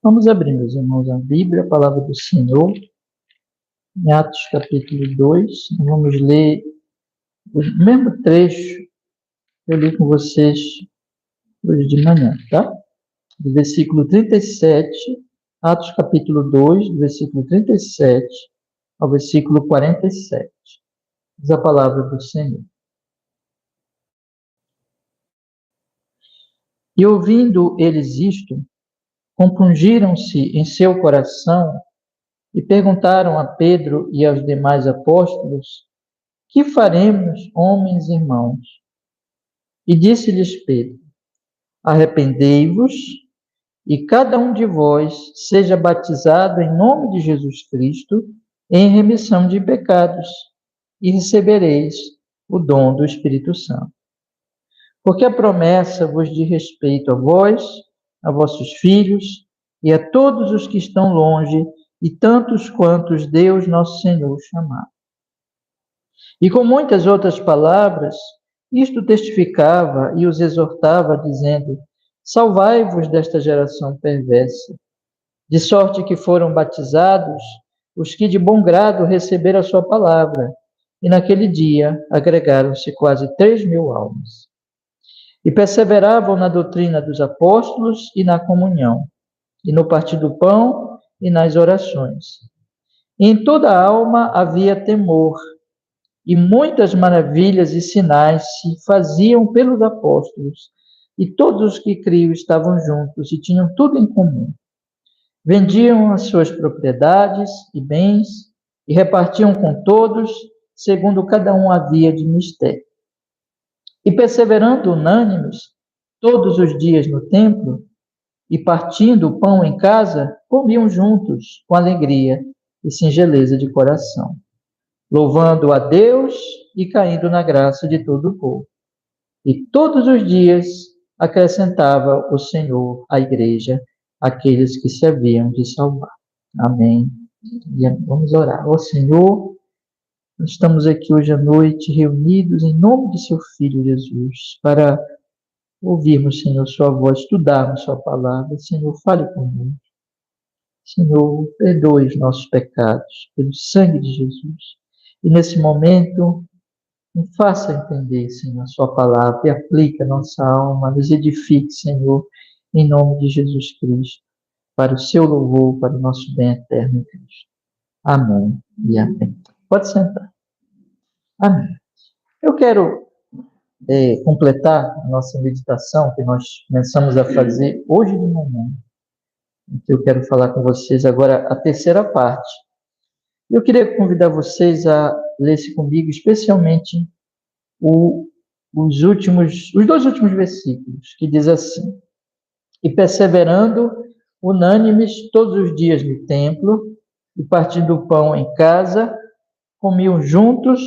Vamos abrir, meus irmãos, a Bíblia, a palavra do Senhor, em Atos capítulo 2. Vamos ler o mesmo trecho que eu li com vocês hoje de manhã, tá? Do versículo 37, Atos capítulo 2, do versículo 37 ao versículo 47. Diz a palavra do Senhor. E ouvindo eles isto, compungiram-se em seu coração e perguntaram a Pedro e aos demais apóstolos: que faremos, homens e irmãos? E disse-lhes Pedro: arrependei-vos e cada um de vós seja batizado em nome de Jesus Cristo em remissão de pecados, e recebereis o dom do Espírito Santo. Porque a promessa vos diz respeito a vós, a vossos filhos e a todos os que estão longe, e tantos quantos Deus nosso Senhor chamar. E com muitas outras palavras, isto testificava e os exortava, dizendo: salvai-vos desta geração perversa. De sorte que foram batizados os que de bom grado receberam a sua palavra, e naquele dia agregaram-se quase 3.000 almas. E perseveravam na doutrina dos apóstolos e na comunhão, e no partir do pão e nas orações. E em toda a alma havia temor, e muitas maravilhas e sinais se faziam pelos apóstolos, e todos os que criam estavam juntos e tinham tudo em comum. Vendiam as suas propriedades e bens e repartiam com todos, segundo cada um havia de mister. E perseverando unânimes, todos os dias no templo, e partindo o pão em casa, comiam juntos, com alegria e singeleza de coração, louvando a Deus e caindo na graça de todo o povo. E todos os dias acrescentava o Senhor à igreja aqueles que se haviam de salvar. Amém. E vamos orar. Ó Senhor, nós estamos aqui hoje à noite reunidos em nome de seu Filho Jesus, para ouvirmos, Senhor, sua voz, estudarmos sua palavra. Senhor, fale conosco. Senhor, perdoe os nossos pecados pelo sangue de Jesus. E nesse momento, nos faça entender, Senhor, a sua palavra e aplique a nossa alma, nos edifique, Senhor, em nome de Jesus Cristo, para o seu louvor, para o nosso bem eterno em Cristo. Amém e amém. Pode sentar. Amém. Eu quero completar a nossa meditação que nós começamos a fazer hoje de manhã. Então, eu quero falar com vocês agora a terceira parte. Eu queria convidar vocês a ler-se comigo, especialmente os dois últimos versículos, que diz assim: e perseverando unânimes todos os dias no templo, e partindo o pão em casa, comiam juntos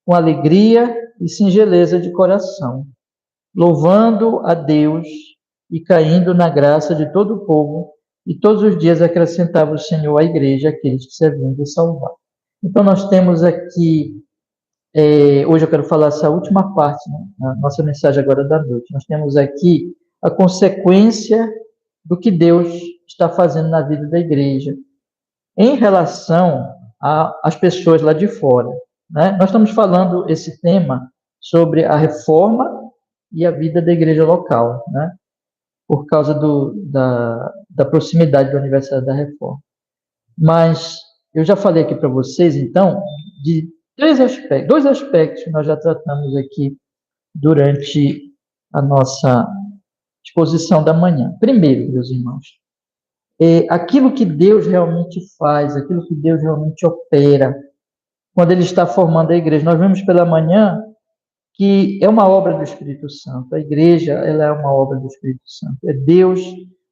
com alegria e singeleza de coração, louvando a Deus e caindo na graça de todo o povo, e todos os dias acrescentava o Senhor à igreja aqueles que se haviam de salvar. Então nós temos aqui, hoje eu quero falar essa última parte, né, na nossa mensagem agora da noite. Nós temos aqui a consequência do que Deus está fazendo na vida da igreja, em relação às pessoas lá de fora. Né? Nós estamos falando esse tema sobre a reforma e a vida da igreja local, né? Por causa da proximidade da Universidade da Reforma. Mas eu já falei aqui para vocês, então, de dois aspectos que nós já tratamos aqui durante a nossa exposição da manhã. Primeiro, meus irmãos, aquilo que Deus realmente faz, aquilo que Deus realmente opera, quando Ele está formando a igreja. Nós vimos pela manhã que é uma obra do Espírito Santo. A igreja, ela é uma obra do Espírito Santo. É Deus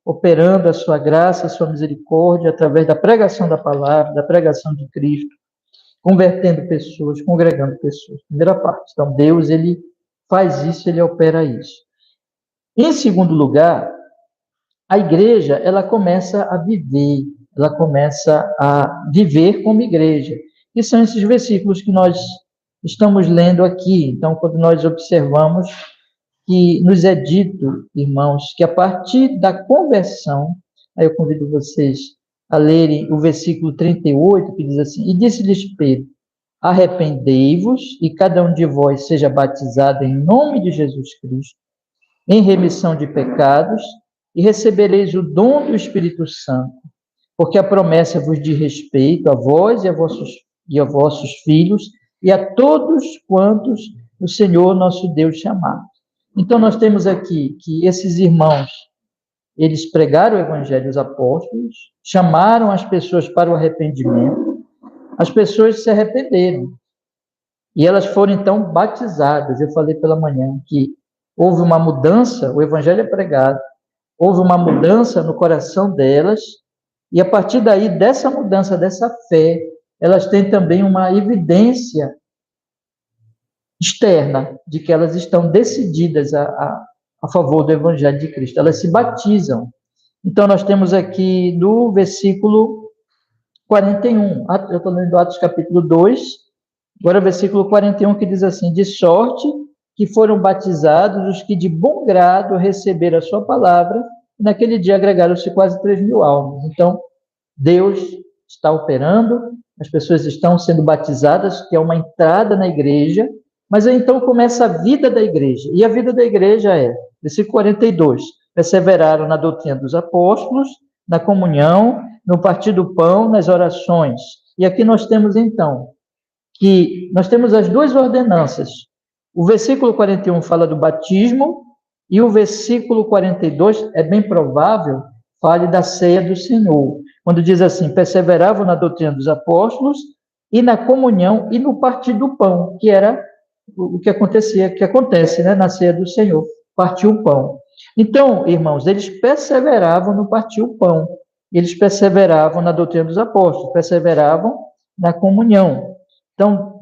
operando a sua graça, a sua misericórdia, através da pregação da palavra, da pregação de Cristo, convertendo pessoas, congregando pessoas. Primeira parte. Então, Deus, Ele faz isso, Ele opera isso. Em segundo lugar, a igreja, ela começa a viver como igreja. E são esses versículos que nós estamos lendo aqui. Então, quando nós observamos que nos é dito, irmãos, que a partir da conversão, Aí eu convido vocês a lerem o versículo 38, que diz assim: E disse-lhes Pedro: Arrependei-vos, e cada um de vós seja batizado em nome de Jesus Cristo, em remissão de pecados, e recebereis o dom do Espírito Santo, porque a promessa vos diz respeito a vós e a vossos filhos, e a todos quantos o Senhor nosso Deus chamar. Então, nós temos aqui que esses irmãos, eles pregaram o evangelho aos apóstolos, chamaram as pessoas para o arrependimento, as pessoas se arrependeram, e elas foram, então, batizadas. Eu falei pela manhã que houve uma mudança, o evangelho é pregado, houve uma mudança no coração delas, e a partir daí, dessa mudança, dessa fé, elas têm também uma evidência externa de que elas estão decididas a favor do Evangelho de Cristo. Elas se batizam. Então, nós temos aqui no versículo 41, eu estou lendo Atos capítulo 2, agora o versículo 41, que diz assim: De sorte que foram batizados os que de bom grado receberam a sua palavra, e naquele dia agregaram-se quase 3.000 almas. Então, Deus está operando, as pessoas estão sendo batizadas, que é uma entrada na igreja, mas aí então começa a vida da igreja. E a vida da igreja é, versículo 42, perseveraram na doutrina dos apóstolos, na comunhão, no partir do pão, nas orações. E aqui nós temos então, que nós temos as duas ordenanças. O versículo 41 fala do batismo, e o versículo 42, é bem provável, fale da ceia do Senhor, quando diz assim: perseveravam na doutrina dos apóstolos, e na comunhão, e no partir do pão, que era o que acontecia, que acontece, né, na ceia do Senhor, partir o pão. Então, irmãos, eles perseveravam no partir o pão, eles perseveravam na doutrina dos apóstolos, perseveravam na comunhão. Então,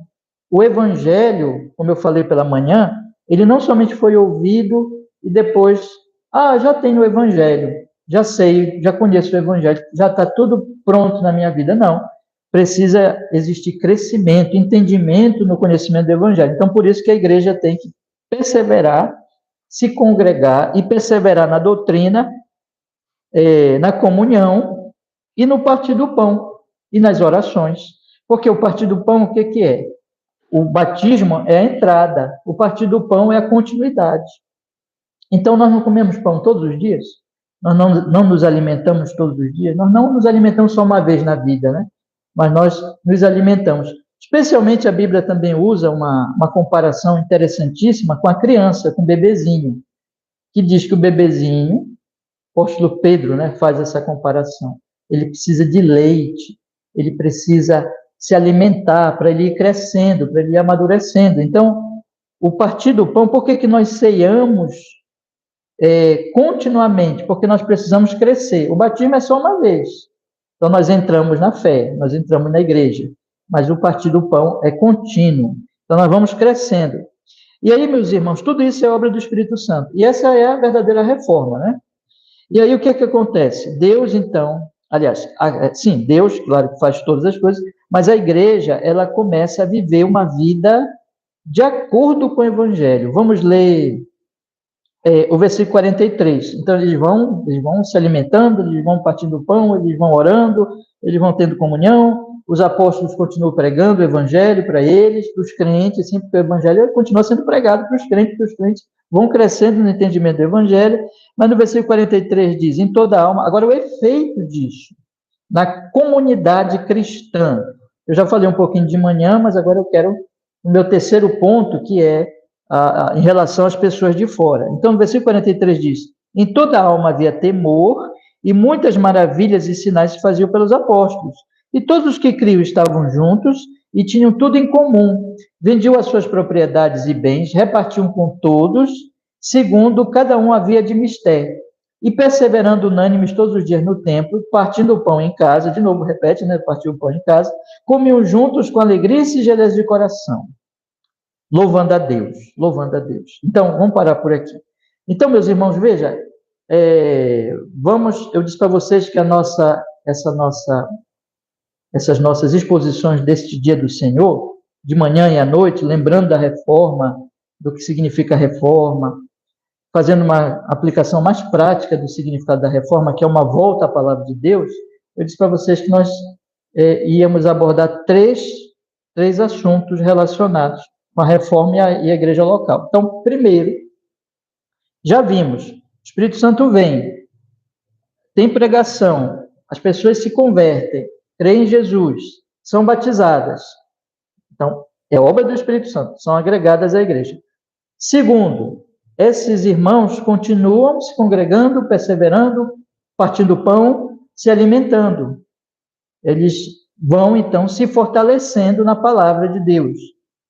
o evangelho, como eu falei pela manhã, ele não somente foi ouvido e depois, já tenho o evangelho, já sei, já conheço o evangelho, já está tudo pronto na minha vida. Não. Precisa existir crescimento, entendimento no conhecimento do evangelho. Então, por isso que a igreja tem que perseverar, se congregar e perseverar na doutrina, na comunhão e no partir do pão e nas orações. Porque o partir do pão, o que é? O batismo é a entrada, o partir do pão é a continuidade. Então, nós não comemos pão todos os dias? Nós não nos alimentamos todos os dias? Nós não nos alimentamos só uma vez na vida, né? Mas nós nos alimentamos. Especialmente a Bíblia também usa uma comparação interessantíssima com a criança, com o bebezinho, que diz que o bebezinho, o apóstolo Pedro, né, faz essa comparação. Ele precisa de leite, ele precisa se alimentar para ele ir crescendo, para ele ir amadurecendo. Então, o partir do pão, por que nós ceiamos continuamente? Porque nós precisamos crescer. O batismo é só uma vez. Então, nós entramos na fé, nós entramos na igreja, mas o partir do pão é contínuo. Então, nós vamos crescendo. E aí, meus irmãos, tudo isso é obra do Espírito Santo. E essa é a verdadeira reforma, né? E aí, o que acontece? Deus, então, aliás, sim, Deus, claro que faz todas as coisas, mas a igreja, ela começa a viver uma vida de acordo com o Evangelho. Vamos ler o versículo 43. Então, eles vão se alimentando, eles vão partindo o pão, eles vão orando, eles vão tendo comunhão, os apóstolos continuam pregando o evangelho para eles, para os crentes, assim, porque o evangelho continua sendo pregado para os crentes vão crescendo no entendimento do evangelho, mas no versículo 43 diz: em toda alma. Agora, o efeito disso na comunidade cristã. Eu já falei um pouquinho de manhã, mas agora eu quero o meu terceiro ponto, que é em relação às pessoas de fora. Então, no versículo 43 diz: em toda alma havia temor, e muitas maravilhas e sinais se faziam pelos apóstolos. E todos os que criam estavam juntos e tinham tudo em comum. Vendiam as suas propriedades e bens, repartiam com todos, segundo cada um havia de mister. E perseverando unânimes todos os dias no templo, partindo o pão em casa, de novo repete, né? Partiu o pão em casa, comiam juntos com alegria e singeleza de coração, louvando a Deus, louvando a Deus. Então, vamos parar por aqui. Então, meus irmãos, veja, eu disse para vocês que essas nossas exposições deste dia do Senhor, de manhã e à noite, lembrando da reforma, do que significa reforma, fazendo uma aplicação mais prática do significado da reforma, que é uma volta à palavra de Deus, eu disse para vocês que nós íamos abordar três assuntos relacionados com a reforma e a igreja local. Então, primeiro, já vimos, o Espírito Santo vem, tem pregação, as pessoas se convertem, creem em Jesus, são batizadas. Então, é obra do Espírito Santo, são agregadas à igreja. Segundo, esses irmãos continuam se congregando, perseverando, partindo pão, se alimentando. Eles vão, então, se fortalecendo na palavra de Deus.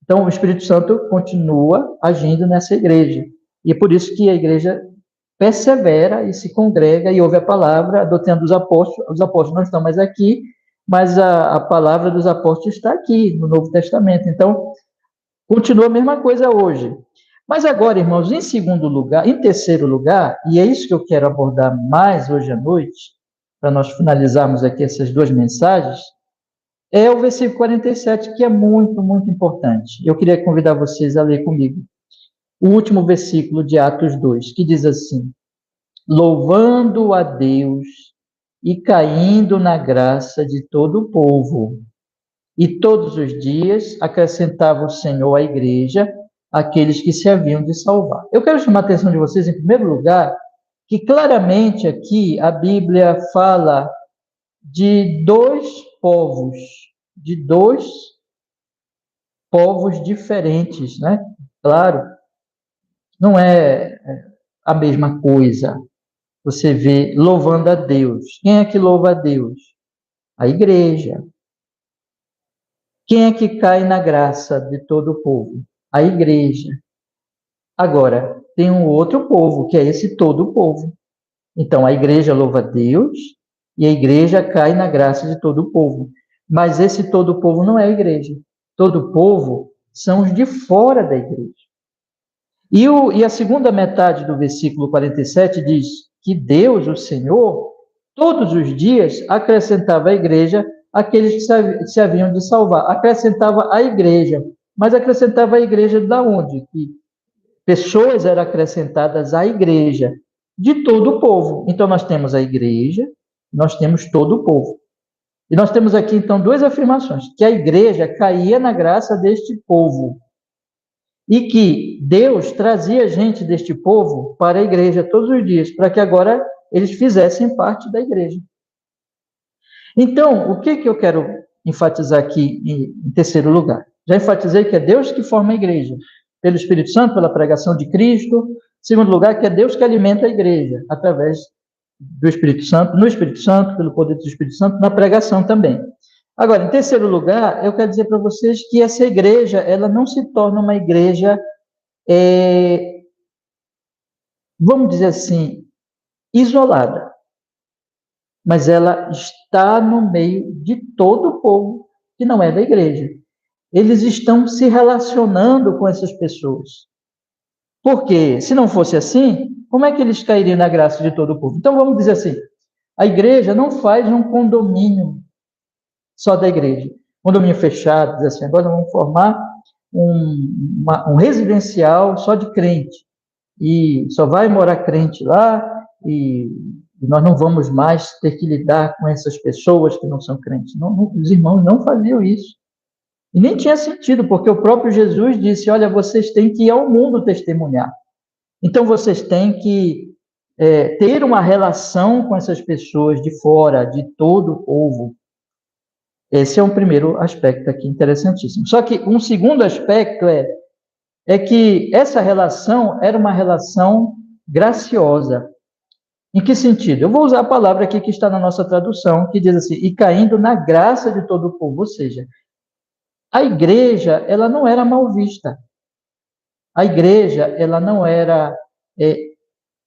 Então, o Espírito Santo continua agindo nessa igreja. E é por isso que a igreja persevera e se congrega e ouve a palavra, adotando os apóstolos. Os apóstolos não estão mais aqui, mas a palavra dos apóstolos está aqui, no Novo Testamento. Então, continua a mesma coisa hoje. Mas agora, irmãos, em terceiro lugar, e é isso que eu quero abordar mais hoje à noite, para nós finalizarmos aqui essas duas mensagens, é o versículo 47, que é muito, muito importante. Eu queria convidar vocês a ler comigo o último versículo de Atos 2, que diz assim: louvando a Deus e caindo na graça de todo o povo. E todos os dias acrescentava o Senhor à igreja aqueles que se haviam de salvar. Eu quero chamar a atenção de vocês, em primeiro lugar, que claramente aqui a Bíblia fala de dois povos diferentes, né? Claro, não é a mesma coisa. Você vê louvando a Deus. Quem é que louva a Deus? A igreja. Quem é que cai na graça de todo o povo? A igreja. Agora, tem um outro povo, que é esse todo o povo. Então, a igreja louva a Deus e a igreja cai na graça de todo o povo. Mas esse todo o povo não é a igreja. Todo o povo são os de fora da igreja. E a segunda metade do versículo 47 diz que Deus, o Senhor, todos os dias acrescentava à igreja aqueles que se haviam de salvar. Acrescentava à igreja. Mas acrescentava à igreja da onde? Que pessoas eram acrescentadas à igreja de todo o povo. Então, nós temos a igreja, nós temos todo o povo. E nós temos aqui, então, duas afirmações: que a igreja caía na graça deste povo e que Deus trazia gente deste povo para a igreja todos os dias, para que agora eles fizessem parte da igreja. Então, o que eu quero enfatizar aqui em terceiro lugar? Já enfatizei que é Deus que forma a igreja, pelo Espírito Santo, pela pregação de Cristo. Em segundo lugar, que é Deus que alimenta a igreja, através do Espírito Santo, no Espírito Santo, pelo poder do Espírito Santo, na pregação também. Agora, em terceiro lugar, eu quero dizer para vocês que essa igreja, ela não se torna uma igreja, vamos dizer assim, isolada, mas ela está no meio de todo o povo que não é da igreja. Eles estão se relacionando com essas pessoas. Porque, se não fosse assim, como é que eles cairiam na graça de todo o povo? Então, vamos dizer assim, a igreja não faz um condomínio só da igreja. Condomínio fechado, diz assim, agora vamos formar um residencial só de crente. E só vai morar crente lá, e nós não vamos mais ter que lidar com essas pessoas que não são crentes. Não, os irmãos não faziam isso. E nem tinha sentido, porque o próprio Jesus disse, olha, vocês têm que ir ao mundo testemunhar. Então, vocês têm que ter uma relação com essas pessoas de fora, de todo o povo. Esse é um primeiro aspecto aqui interessantíssimo. Só que um segundo aspecto é que essa relação era uma relação graciosa. Em que sentido? Eu vou usar a palavra aqui que está na nossa tradução, que diz assim, e caindo na graça de todo o povo, ou seja, a igreja, ela não era mal vista. A igreja, ela não era,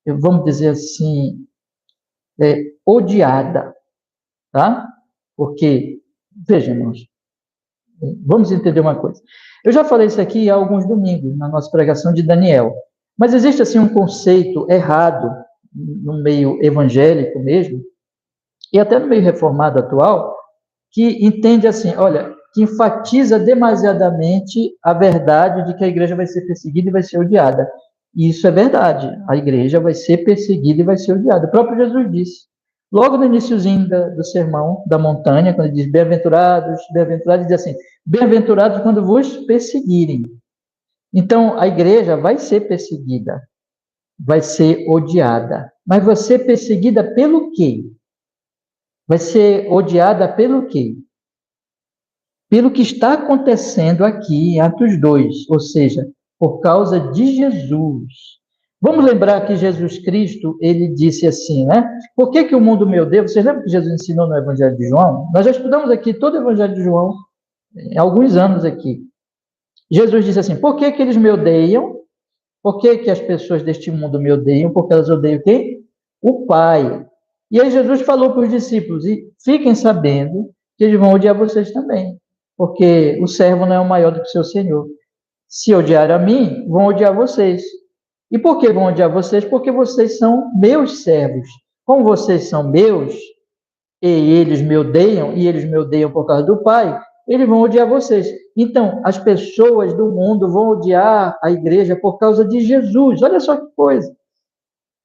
vamos dizer assim, odiada, tá? Porque, vejam, irmãos, vamos entender uma coisa. Eu já falei isso aqui há alguns domingos, na nossa pregação de Daniel, mas existe, assim, um conceito errado no meio evangélico mesmo, e até no meio reformado atual, que entende assim, olha, que enfatiza demasiadamente a verdade de que a igreja vai ser perseguida e vai ser odiada. E isso é verdade. A igreja vai ser perseguida e vai ser odiada. O próprio Jesus disse. Logo no iniciozinho do sermão da montanha, quando ele diz bem-aventurados, bem-aventurados, ele diz assim, bem-aventurados quando vos perseguirem. Então, a igreja vai ser perseguida, vai ser odiada. Mas vai ser perseguida pelo quê? Vai ser odiada pelo quê? Pelo que está acontecendo aqui em Atos 2, ou seja, por causa de Jesus. Vamos lembrar que Jesus Cristo, ele disse assim, né? Por que que o mundo me odeia? Vocês lembram que Jesus ensinou no Evangelho de João? Nós já estudamos aqui todo o Evangelho de João, há alguns anos aqui. Jesus disse assim, por que que eles me odeiam? Por que que as pessoas deste mundo me odeiam? Porque elas odeiam quem? O Pai. E aí Jesus falou para os discípulos, e fiquem sabendo que eles vão odiar vocês também, porque o servo não é o maior do que o seu senhor. Se odiar a mim, vão odiar vocês. E por que vão odiar vocês? Porque vocês são meus servos. Como vocês são meus, e eles me odeiam, e eles me odeiam por causa do Pai, eles vão odiar vocês. Então, as pessoas do mundo vão odiar a igreja por causa de Jesus. Olha só que coisa.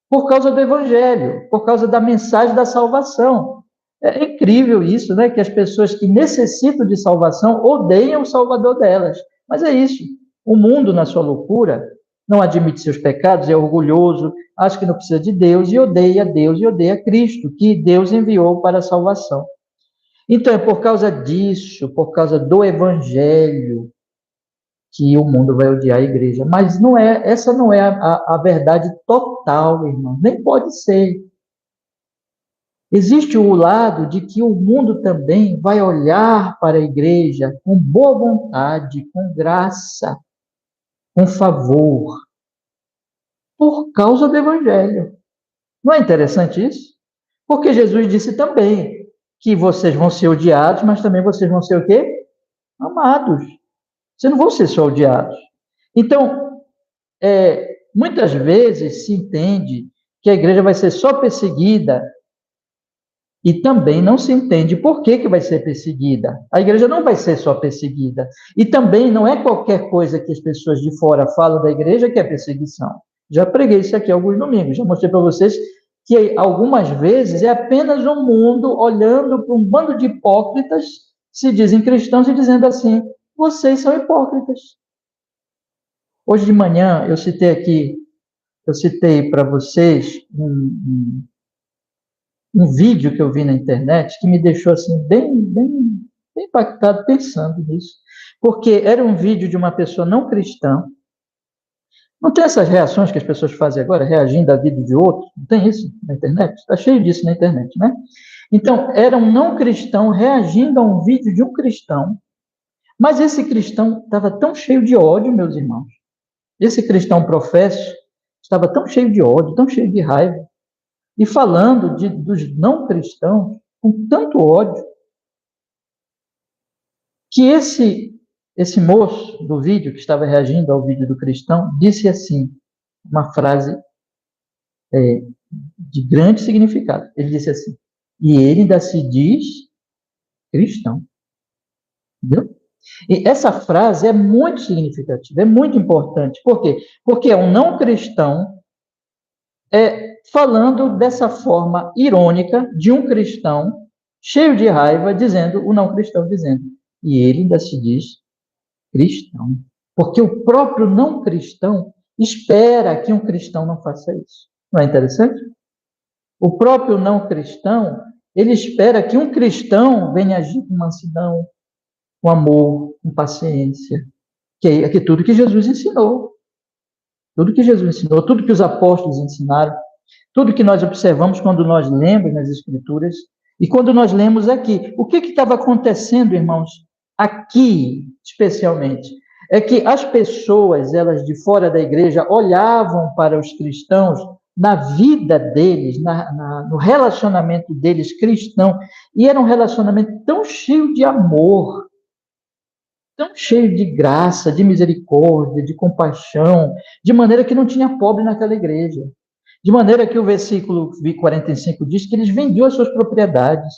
Por causa do Evangelho, por causa da mensagem da salvação. É incrível isso, né? Que as pessoas que necessitam de salvação odeiam o Salvador delas. Mas é isso. O mundo, na sua loucura, não admite seus pecados, é orgulhoso, acha que não precisa de Deus e odeia Cristo, que Deus enviou para a salvação. Então, é por causa disso, por causa do Evangelho, que o mundo vai odiar a igreja. Mas não é, essa não é a verdade total, irmão. Nem pode ser. Existe o lado de que o mundo também vai olhar para a igreja com boa vontade, com graça, com favor, por causa do Evangelho. Não é interessante isso? Porque Jesus disse também que vocês vão ser odiados, mas também vocês vão ser o quê? Amados. Vocês não vão ser só odiados. Então, muitas vezes se entende que a igreja vai ser só perseguida e também não se entende por que vai ser perseguida. A igreja não vai ser só perseguida. E também não é qualquer coisa que as pessoas de fora falam da igreja que é perseguição. Já preguei isso aqui alguns domingos, já mostrei para vocês que algumas vezes é apenas um mundo olhando para um bando de hipócritas, se dizem cristãos, e dizendo assim, vocês são hipócritas. Hoje de manhã eu citei para vocês um vídeo que eu vi na internet que me deixou assim bem impactado pensando nisso, porque era um vídeo de uma pessoa não cristã. Não tem essas reações que as pessoas fazem agora, reagindo à vida de outro? Não tem isso na internet? Está cheio disso na internet, né? Então, era um não cristão reagindo a um vídeo de um cristão, mas esse cristão estava tão cheio de ódio, meus irmãos. Esse cristão professo estava tão cheio de ódio, tão cheio de raiva, e falando dos não cristãos com tanto ódio, que esse moço do vídeo, que estava reagindo ao vídeo do cristão, disse assim, uma frase de grande significado. Ele disse assim, e ele ainda se diz cristão. Entendeu? E essa frase é muito significativa, é muito importante. Por quê? Porque é um não cristão falando dessa forma irônica de um cristão cheio de raiva, dizendo, o não cristão dizendo, e ele ainda se diz cristão. Porque o próprio não cristão espera que um cristão não faça isso. Não é interessante? O próprio não cristão, ele espera que um cristão venha agir com mansidão, com amor, com paciência, que é tudo que Jesus ensinou. Tudo que Jesus ensinou, tudo que os apóstolos ensinaram, tudo que nós observamos quando nós lemos nas Escrituras e quando nós lemos aqui. O que estava acontecendo, irmãos, aqui especialmente? É que as pessoas, elas de fora da igreja, olhavam para os cristãos na vida deles, no relacionamento deles cristão, e era um relacionamento tão cheio de amor, tão cheio de graça, de misericórdia, de compaixão, de maneira que não tinha pobre naquela igreja. De maneira que o versículo 45 diz que eles vendiam as suas propriedades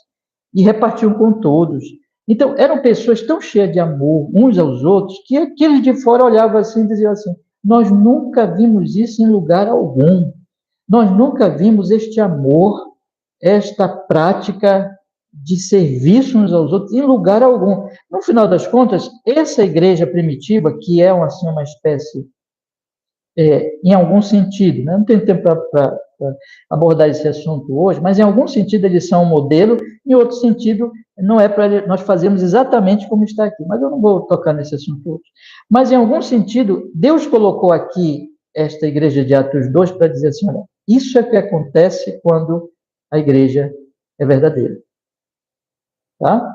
e repartiam com todos. Então, eram pessoas tão cheias de amor uns aos outros que aqueles de fora olhavam assim e diziam assim, Nós nunca vimos isso em lugar algum. Nós nunca vimos este amor, esta prática de serviço uns aos outros em lugar algum. No final das contas, essa igreja primitiva, que é assim, uma espécie, em algum sentido, né? Não tenho tempo para abordar esse assunto hoje, mas em algum sentido eles são um modelo, em outro sentido não é para nós fazermos exatamente como está aqui, mas eu não vou tocar nesse assunto hoje. Mas em algum sentido, Deus colocou aqui esta igreja de Atos 2 para dizer assim, olha, isso é o que acontece quando a igreja é verdadeira. Tá?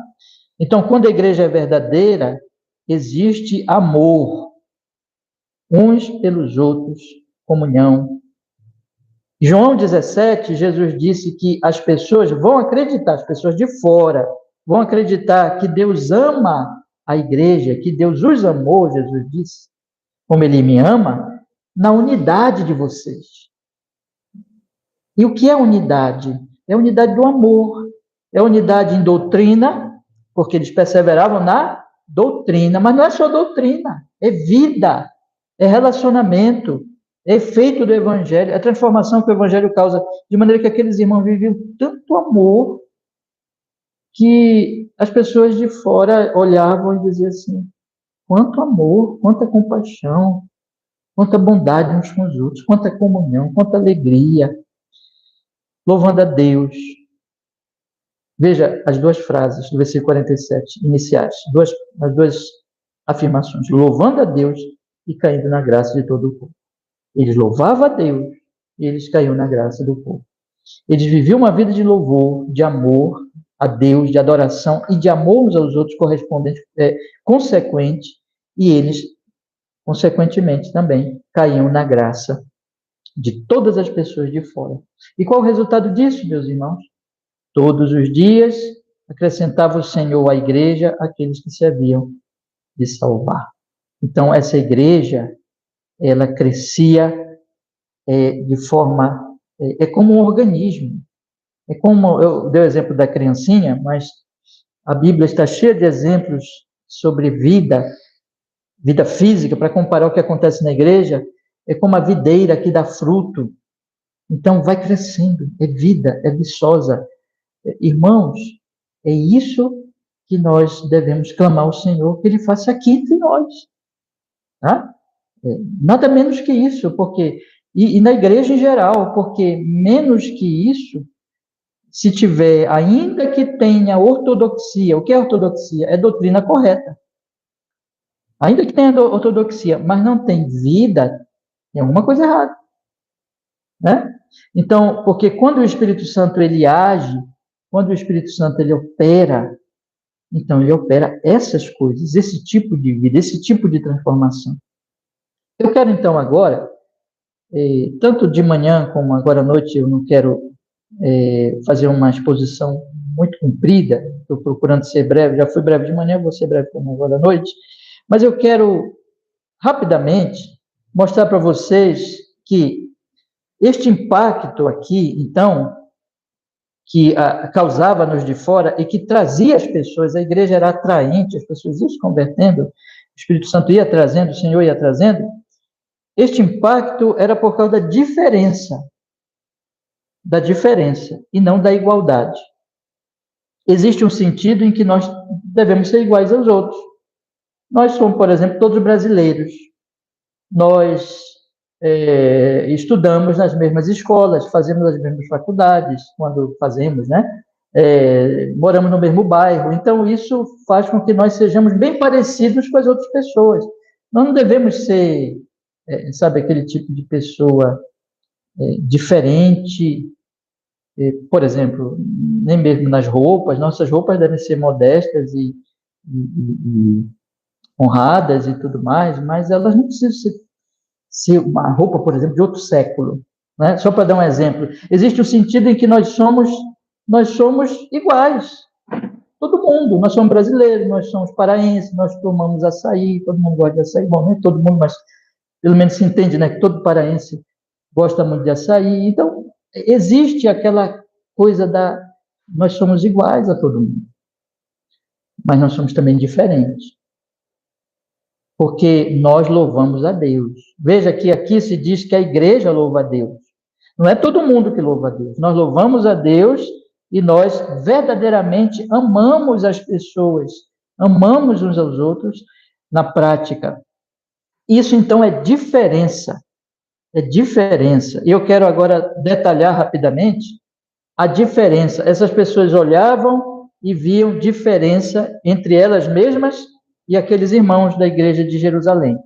Então, quando a igreja é verdadeira, existe amor uns pelos outros, comunhão. João 17, Jesus disse que as pessoas vão acreditar, as pessoas de fora, vão acreditar que Deus ama a igreja, que Deus os amou, Jesus disse, como Ele me ama, na unidade de vocês. E o que é unidade? É unidade do amor, é unidade em doutrina, porque eles perseveravam na doutrina, mas não é só doutrina, é vida, é relacionamento, é efeito do Evangelho, é a transformação que o Evangelho causa, de maneira que aqueles irmãos viviam tanto amor que as pessoas de fora olhavam e diziam assim, quanto amor, quanta compaixão, quanta bondade uns com os outros, quanta comunhão, quanta alegria, louvando a Deus. Veja as duas frases do versículo 47, iniciais, as duas afirmações, louvando a Deus e caindo na graça de todo o povo. Eles louvavam a Deus e eles caíam na graça do povo. Eles viviam uma vida de louvor, de amor a Deus, de adoração e de amor uns aos outros correspondente, consequente, e eles, consequentemente, também caíam na graça de todas as pessoas de fora. E qual o resultado disso, meus irmãos? Todos os dias acrescentava o Senhor à igreja aqueles que se haviam de salvar. Então, essa igreja, ela crescia de forma... É como um organismo. É como... Eu dei o exemplo da criancinha, mas a Bíblia está cheia de exemplos sobre vida física, para comparar o que acontece na igreja. É como a videira que dá fruto. Então, vai crescendo. É vida, é viçosa. Irmãos, é isso que nós devemos clamar ao Senhor, que Ele faça aqui entre nós. Tá? Nada menos que isso, porque e na igreja em geral, porque menos que isso, se tiver, ainda que tenha ortodoxia, o que é ortodoxia? É doutrina correta. Ainda que tenha ortodoxia, mas não tem vida, tem alguma coisa errada. Né? Então, porque quando o Espírito Santo ele age, quando o Espírito Santo ele opera, então ele opera essas coisas, esse tipo de vida, esse tipo de transformação. Eu quero então agora, tanto de manhã como agora à noite, eu não quero fazer uma exposição muito comprida, estou procurando ser breve, já fui breve de manhã, vou ser breve também agora à noite, mas eu quero rapidamente mostrar para vocês que este impacto aqui, então, que causava-nos de fora e que trazia as pessoas, a igreja era atraente, as pessoas iam se convertendo, o Espírito Santo ia trazendo, o Senhor ia trazendo, este impacto era por causa da diferença e não da igualdade. Existe um sentido em que nós devemos ser iguais aos outros. Nós somos, por exemplo, todos brasileiros. Nós estudamos nas mesmas escolas, fazemos as mesmas faculdades, quando fazemos, né? Moramos no mesmo bairro. Então, isso faz com que nós sejamos bem parecidos com as outras pessoas. Nós não devemos ser, sabe, aquele tipo de pessoa diferente. Por exemplo, nem mesmo nas roupas, nossas roupas devem ser modestas e honradas e tudo mais, mas elas não precisam ser uma roupa, por exemplo, de outro século. Né? Só para dar um exemplo, existe o sentido em que nós somos iguais. Todo mundo, nós somos brasileiros, nós somos paraenses, nós tomamos açaí, todo mundo gosta de açaí, bom, nem todo mundo, mas pelo menos se entende, né, que todo paraense gosta muito de açaí. Então, existe aquela coisa nós somos iguais a todo mundo, mas nós somos também diferentes. porque nós louvamos a Deus. Veja que aqui se diz que a igreja louva a Deus. Não é todo mundo que louva a Deus. Nós louvamos a Deus e nós verdadeiramente amamos as pessoas, amamos uns aos outros na prática. Isso então é diferença. É diferença. E eu quero agora detalhar rapidamente a diferença. Essas pessoas olhavam e viam diferença entre elas mesmas e aqueles irmãos da igreja de Jerusalém,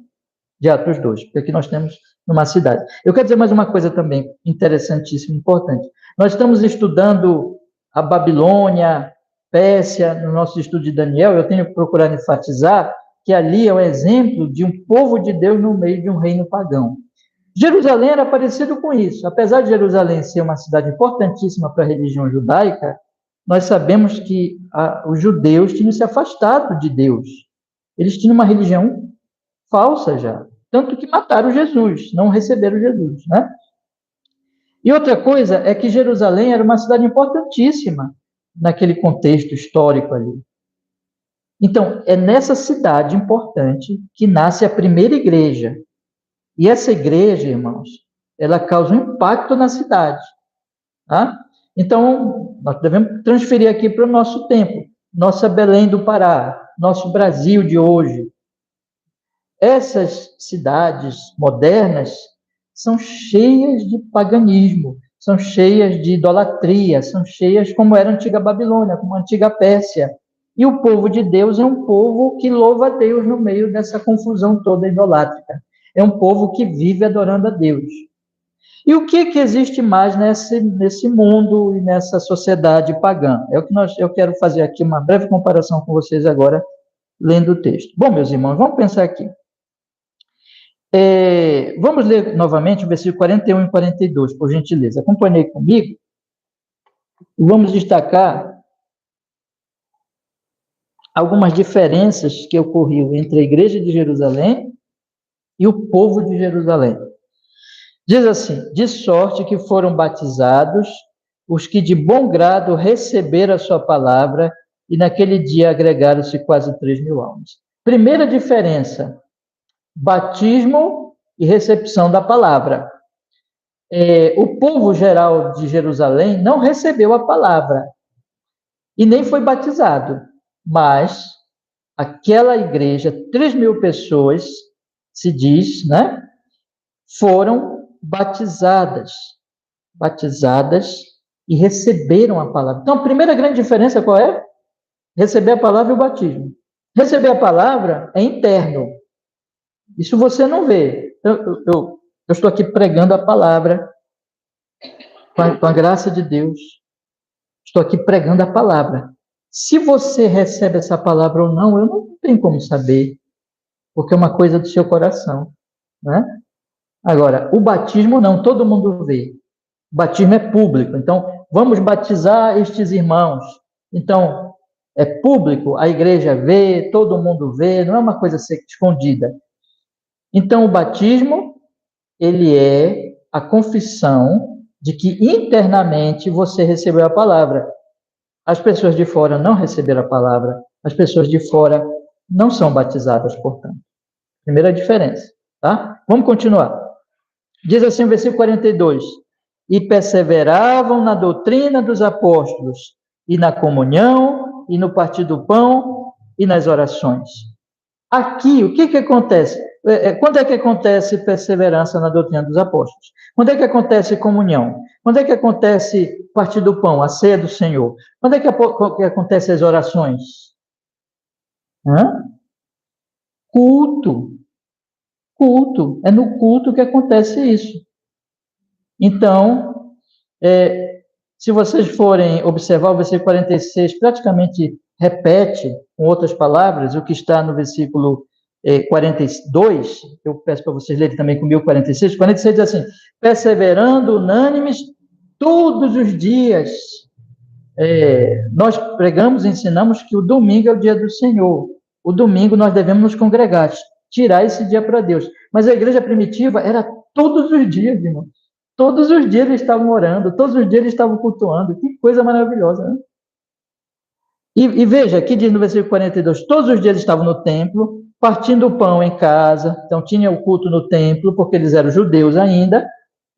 de Atos 2, porque aqui nós temos numa cidade. Eu quero dizer mais uma coisa também interessantíssima, importante. Nós estamos estudando a Babilônia, Pérsia, no nosso estudo de Daniel. Eu tenho procurado enfatizar que ali é um exemplo de um povo de Deus no meio de um reino pagão. Jerusalém era parecido com isso. Apesar de Jerusalém ser uma cidade importantíssima para a religião judaica, nós sabemos que os judeus tinham se afastado de Deus. Eles tinham uma religião falsa já. Tanto que mataram Jesus, não receberam Jesus, né? E outra coisa é que Jerusalém era uma cidade importantíssima naquele contexto histórico ali. Então, é nessa cidade importante que nasce a primeira igreja. E essa igreja, irmãos, ela causa um impacto na cidade. Tá? Então, nós devemos transferir aqui para o nosso tempo. Nossa Belém do Pará, nosso Brasil de hoje. Essas cidades modernas são cheias de paganismo, são cheias de idolatria, são cheias como era a antiga Babilônia, como a antiga Pérsia. E o povo de Deus é um povo que louva a Deus no meio dessa confusão toda idolátrica. É um povo que vive adorando a Deus. E o que existe mais nesse mundo e nessa sociedade pagã? É o que eu quero fazer aqui uma breve comparação com vocês agora, lendo o texto. Bom, meus irmãos, vamos pensar aqui. Vamos ler novamente o versículo 41 e 42, por gentileza. Acompanhe comigo. Vamos destacar algumas diferenças que ocorriam entre a igreja de Jerusalém e o povo de Jerusalém. Diz assim: de sorte que foram batizados os que de bom grado receberam a sua palavra, e naquele dia agregaram-se quase 3.000 almas. Primeira diferença: batismo e recepção da palavra. O povo geral de Jerusalém não recebeu a palavra e nem foi batizado, mas aquela igreja, 3.000 pessoas, se diz, né, foram batizadas e receberam a palavra. Então, a primeira grande diferença qual é? Receber a palavra e o batismo. Receber a palavra é interno. Isso você não vê. Eu estou aqui pregando a palavra, com a graça de Deus. Estou aqui pregando a palavra. Se você recebe essa palavra ou não, eu não tenho como saber, porque é uma coisa do seu coração, né? Agora, o batismo não, todo mundo vê. O batismo é público, então vamos batizar estes irmãos. Então, é público, a igreja vê, todo mundo vê, não é uma coisa escondida. Então, o batismo, ele é a confissão de que internamente você recebeu a palavra. As pessoas de fora não receberam a palavra, as pessoas de fora não são batizadas, portanto. Primeira diferença, tá? Vamos continuar. Diz assim o versículo 42: e perseveravam na doutrina dos apóstolos, e na comunhão, e no partir do pão, e nas orações. Aqui, o que acontece? Quando é que acontece perseverança na doutrina dos apóstolos? Quando é que acontece comunhão? Quando é que acontece partir do pão, a ceia do Senhor? Quando é que acontece as orações? Culto. Culto. É no culto que acontece isso. Então, se vocês forem observar o versículo 46, praticamente repete, com outras palavras, o que está no versículo 42, eu peço para vocês lerem também comigo 46. 46 diz assim: perseverando unânimes todos os dias. Nós pregamos e ensinamos que o domingo é o dia do Senhor. O domingo nós devemos nos congregar, tirar esse dia para Deus. Mas a igreja primitiva era todos os dias, irmão. Todos os dias eles estavam orando, todos os dias eles estavam cultuando. Que coisa maravilhosa, né? E veja, aqui diz no versículo 42, todos os dias estavam no templo, partindo o pão em casa. Então, tinha o culto no templo, porque eles eram judeus ainda,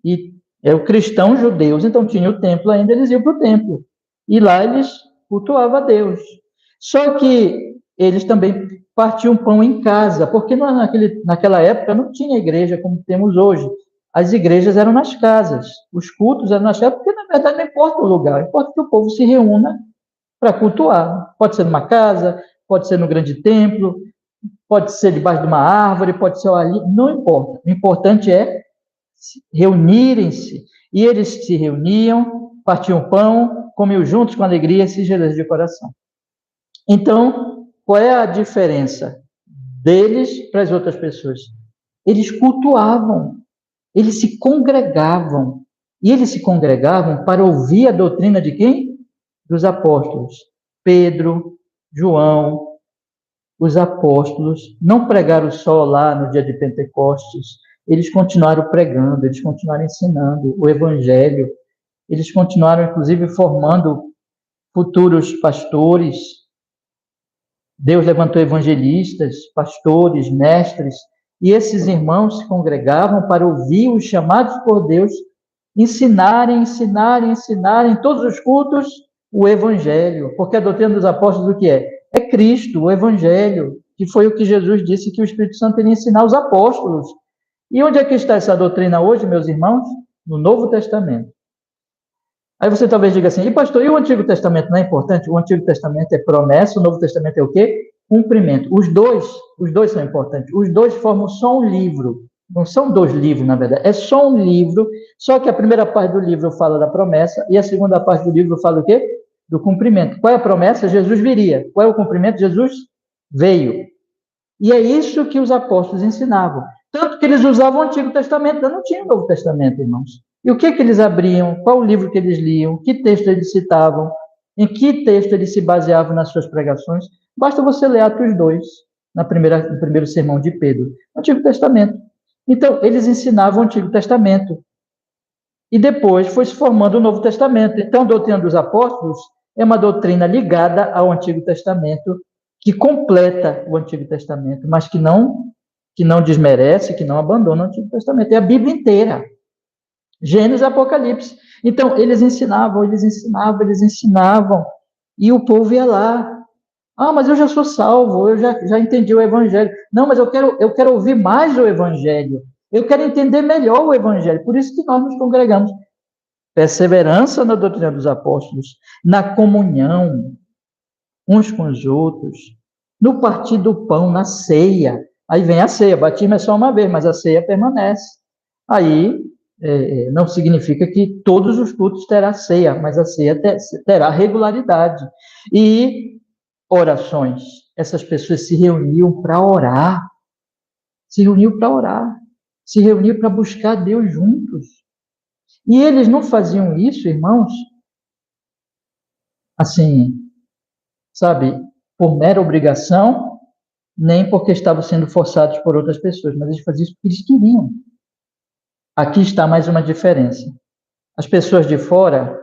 e eram cristãos judeus, então tinha o templo ainda, eles iam para o templo. E lá eles cultuavam a Deus. Só que eles também partiam pão em casa, porque naquela época não tinha igreja como temos hoje. As igrejas eram nas casas, os cultos eram nas casas, porque na verdade não importa o lugar, importa que o povo se reúna para cultuar. Pode ser numa casa, pode ser no grande templo, pode ser debaixo de uma árvore, pode ser ali, não importa. O importante é reunirem-se. E eles se reuniam, partiam pão, comiam juntos com alegria e singeleza de coração. Então, qual é a diferença deles para as outras pessoas? Eles cultuavam, eles se congregavam. E eles se congregavam para ouvir a doutrina de quem? Dos apóstolos. Pedro, João, os apóstolos não pregaram só lá no dia de Pentecostes, eles continuaram pregando, eles continuaram ensinando o evangelho, eles continuaram, inclusive, formando futuros pastores. Deus levantou evangelistas, pastores, mestres, e esses irmãos se congregavam para ouvir os chamados por Deus, ensinarem todos os cultos o evangelho, porque a doutrina dos apóstolos o que é? É Cristo, o evangelho, que foi o que Jesus disse que o Espírito Santo iria ensinar aos apóstolos. E onde é que está essa doutrina hoje, meus irmãos? No Novo Testamento. Aí você talvez diga assim, e pastor, e o Antigo Testamento não é importante? O Antigo Testamento é promessa, o Novo Testamento é o quê? Cumprimento. Os dois são importantes. Os dois formam só um livro. Não são dois livros, na verdade. É só um livro, só que a primeira parte do livro fala da promessa e a segunda parte do livro fala o quê? Do cumprimento. Qual é a promessa? Jesus viria. Qual é o cumprimento? Jesus veio. E é isso que os apóstolos ensinavam. Tanto que eles usavam o Antigo Testamento, não tinha o Novo Testamento, irmãos. E o que eles abriam? Qual o livro que eles liam? Que texto eles citavam? Em que texto eles se baseavam nas suas pregações? Basta você ler Atos 2, no primeiro sermão de Pedro. Antigo Testamento. Então, eles ensinavam o Antigo Testamento. E depois foi se formando o Novo Testamento. Então, a doutrina dos apóstolos é uma doutrina ligada ao Antigo Testamento, que completa o Antigo Testamento, mas que não desmerece, que não abandona o Antigo Testamento. É a Bíblia inteira. Gênesis e Apocalipse. Então, eles ensinavam, e o povo ia lá. Ah, mas eu já sou salvo, eu já entendi o Evangelho. Não, mas eu quero ouvir mais o Evangelho. Eu quero entender melhor o Evangelho. Por isso que nós nos congregamos. Perseverança na doutrina dos apóstolos, na comunhão uns com os outros, no partir do pão, na ceia. Aí vem a ceia, batismo é só uma vez, mas a ceia permanece. Aí não significa que todos os cultos terá ceia, mas a ceia terá regularidade. E orações. Essas pessoas se reuniam para orar. Se reuniam para buscar Deus juntos. E eles não faziam isso, irmãos, assim, sabe, por mera obrigação, nem porque estavam sendo forçados por outras pessoas, mas eles faziam isso porque eles queriam. Aqui está mais uma diferença. As pessoas de fora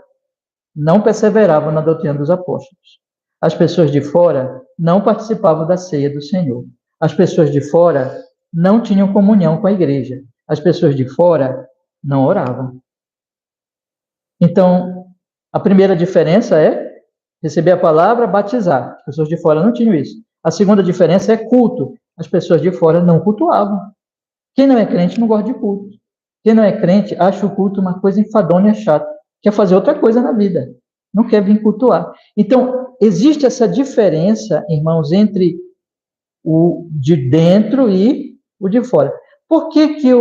não perseveravam na doutrina dos apóstolos. As pessoas de fora não participavam da ceia do Senhor. As pessoas de fora não tinham comunhão com a igreja. As pessoas de fora não oravam. Então, a primeira diferença é receber a palavra, batizar. As pessoas de fora não tinham isso. A segunda diferença é culto. As pessoas de fora não cultuavam. Quem não é crente não gosta de culto. Quem não é crente acha o culto uma coisa enfadonha e chata. Quer fazer outra coisa na vida. Não quer vir cultuar. Então, existe essa diferença, irmãos, entre o de dentro e o de fora. Por que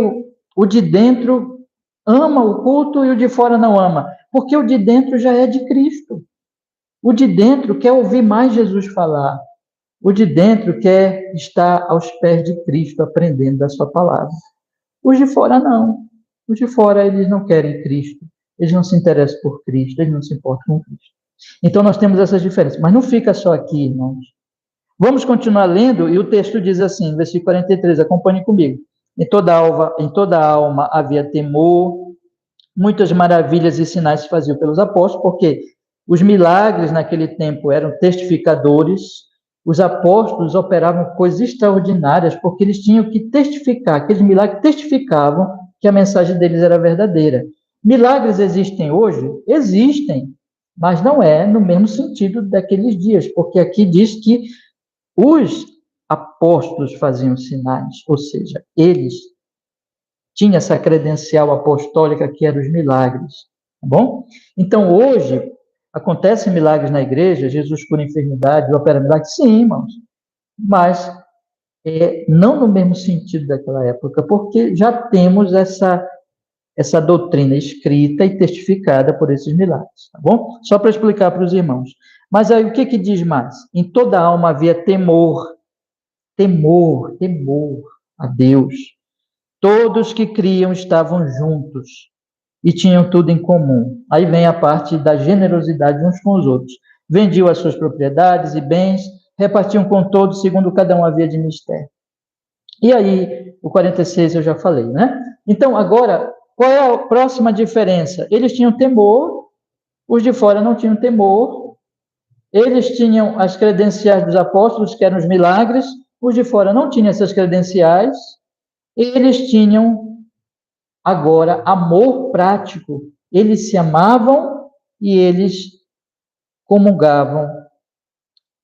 o de dentro ama o culto e o de fora não ama? Porque o de dentro já é de Cristo. O de dentro quer ouvir mais Jesus falar. O de dentro quer estar aos pés de Cristo, aprendendo da sua palavra. Os de fora não. Os de fora, eles não querem Cristo. Eles não se interessam por Cristo, eles não se importam com Cristo. Então, nós temos essas diferenças. Mas não fica só aqui, irmãos. Vamos continuar lendo, e o texto diz assim, versículo 43, acompanhe comigo. Em toda alma havia temor, muitas maravilhas e sinais se faziam pelos apóstolos, porque os milagres naquele tempo eram testificadores, os apóstolos operavam coisas extraordinárias, porque eles tinham que testificar, aqueles milagres testificavam que a mensagem deles era verdadeira. Milagres existem hoje? Existem, mas não é no mesmo sentido daqueles dias, porque aqui diz que os apóstolos faziam sinais, ou seja, eles tinham essa credencial apostólica que eram os milagres, tá bom? Então, hoje, acontecem milagres na igreja, Jesus cura enfermidade, opera milagres, sim, irmãos, mas não no mesmo sentido daquela época, porque já temos essa doutrina escrita e testificada por esses milagres, tá bom? Só para explicar para os irmãos. Mas aí o que diz mais? Em toda alma havia temor a Deus. Todos que criam estavam juntos e tinham tudo em comum. Aí vem a parte da generosidade uns com os outros. Vendiam as suas propriedades e bens, repartiam com todos, segundo cada um havia de mistério. E aí, o 46 eu já falei, né? Então, agora, qual é a próxima diferença? Eles tinham temor, os de fora não tinham temor, eles tinham as credenciais dos apóstolos, que eram os milagres, os de fora não tinham essas credenciais, eles tinham agora amor prático, eles se amavam e eles comungavam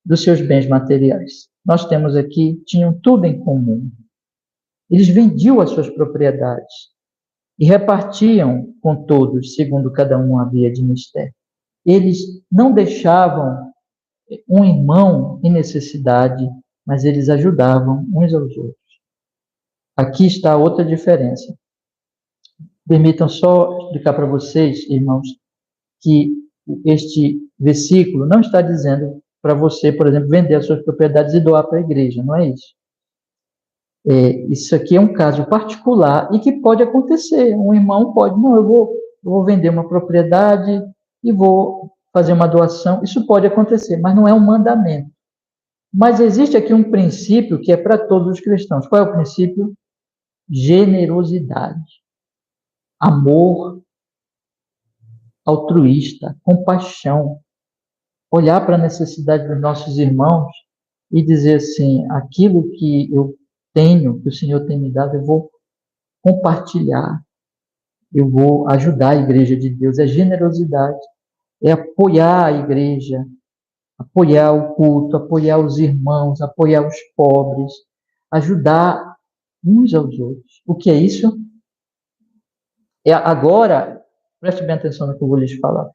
dos seus bens materiais. Nós temos aqui, tinham tudo em comum. Eles vendiam as suas propriedades e repartiam com todos, segundo cada um havia de mistério. Eles não deixavam um irmão em necessidade, mas eles ajudavam uns aos outros. Aqui está outra diferença. Permitam só explicar para vocês, irmãos, que este versículo não está dizendo para você, por exemplo, vender as suas propriedades e doar para a igreja, não é isso. Isso aqui é um caso particular e que pode acontecer. Um irmão pode, não, eu vou vender uma propriedade e vou fazer uma doação. Isso pode acontecer, mas não é um mandamento. Mas existe aqui um princípio que é para todos os cristãos. Qual é o princípio? Generosidade, amor altruísta, compaixão. Olhar para a necessidade dos nossos irmãos e dizer assim, aquilo que eu tenho, que o Senhor tem me dado, eu vou compartilhar, eu vou ajudar a igreja de Deus. É generosidade, é apoiar a igreja, apoiar o culto, apoiar os irmãos, apoiar os pobres, ajudar uns aos outros. O que é isso? Agora, preste bem atenção no que eu vou lhes falar.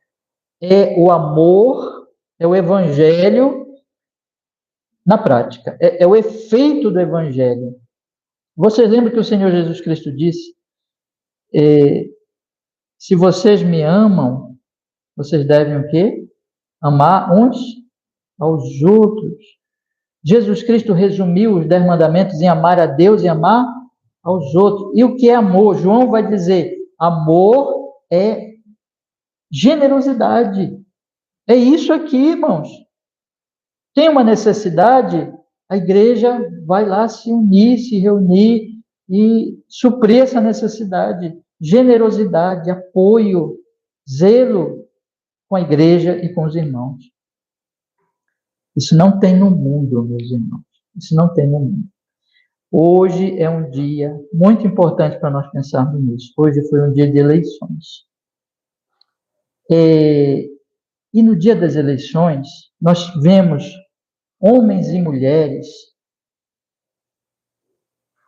É o amor, é o evangelho na prática. É o efeito do evangelho. Vocês lembram que o Senhor Jesus Cristo disse, se vocês me amam, vocês devem o quê? Amar uns aos outros. Jesus Cristo resumiu os 10 mandamentos em amar a Deus e amar aos outros. E o que é amor? João vai dizer, amor é generosidade. É isso aqui, irmãos. Tem uma necessidade, a igreja vai lá se unir, se reunir e suprir essa necessidade. Generosidade, apoio, zelo com a igreja e com os irmãos. Isso não tem no mundo, meus irmãos. Isso não tem no mundo. Hoje é um dia muito importante para nós pensarmos nisso. Hoje foi um dia de eleições. E no dia das eleições, nós vemos homens e mulheres